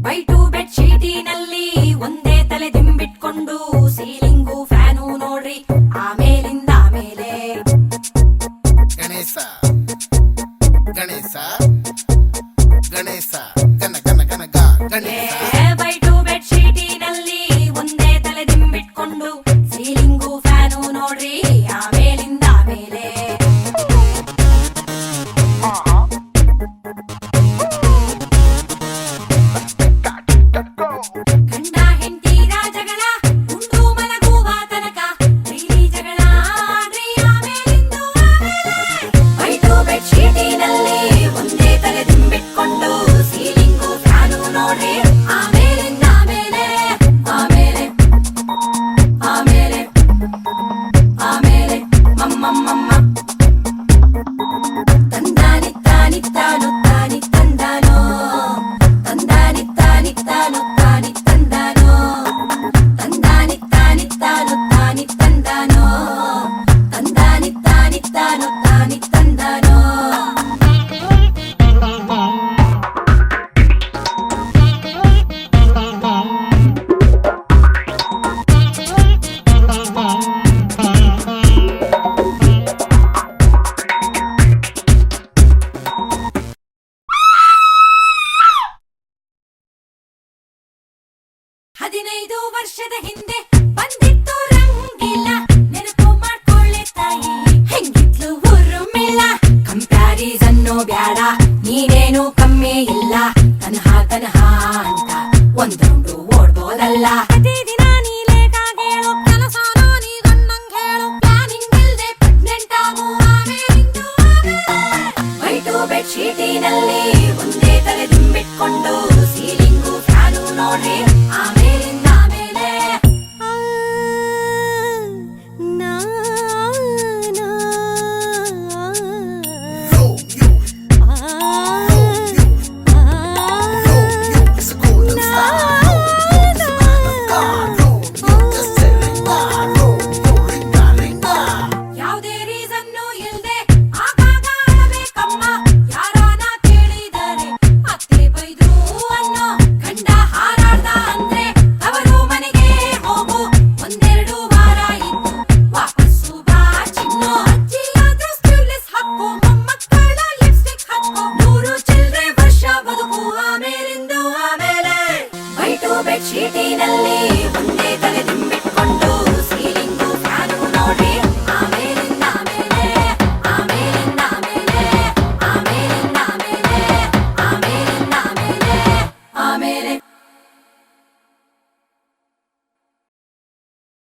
White bed ಶೀಟಿನಲ್ಲಿ ಒಂದೇ ತಲೆ ದಿಂಬಿಟ್ಕೊಂಡು ceiling fan ನೋಡ್ರಿ ಆಮೇಲಿಂದ ಆಮೇಲೆ ಗಣೇಶ ಗಣೇಶ ಗಣೇಶ ಗಣ ಗಣ ಗಣ ಗ ಗಣೇಶ. ವೈಟು ಬೆಡ್ ಶೀಟಿನಲ್ಲಿ ಒಂದೇ ತಲೆ ದಿಂಬಿಟ್ಕೊಂಡು ಸೀಲಿಂಗು ಫ್ಯಾನು ನೋಡ್ರಿ ಆಮೇಲಿಂದ ಆಮೇಲೆ ಗಂಡ ಹೆಂಡತಿರ ಜಗಳ ಉಂಡು ಮಲಗುವ ತನಕ ಪ್ರೀತಿ ಜಗಳ ಆಡ್ರಿ ಆಮೇಲಿಂದು ಆಮೇಲೆ. ವೈಟು ಬೆಡ್ ಶೀಟಿನಲ್ಲಿ ಒಂದೇ ತಲೆ ದಿಂಬಿಟ್ಕೊಂಡು ಸೀಲಿಂಗು ಫ್ಯಾನು ನೋಡ್ರಿ ಆಮೇಲಿಂದ ಆಮೇಲೆ ಆಮೇಲೆ ಆಮೇಲೆ ಆಮೇಲೆ ಮಮ್ಮಮ್ಮಮ್ಮ ತಂದಾನಿತ್ತಾನಿತ್ತಾನು ತಾನಿ ತಂದಾನೋ ತಂದಾನಿತ್ತಾನಿತ್ತಾನು ತಾನಿ ತಂದಾನೋ ತಂದಾನಿತ್ತಾನಿತ್ತಾನು ತಾನಿ ತಂದಾನೋ ತಂದಾನಿತ್ತಾನಿತ್ತಾನು ತಾನಿ ತಂದಾನೋ. ಹದಿನೈದು ವರ್ಷದ ಹಿಂದೆ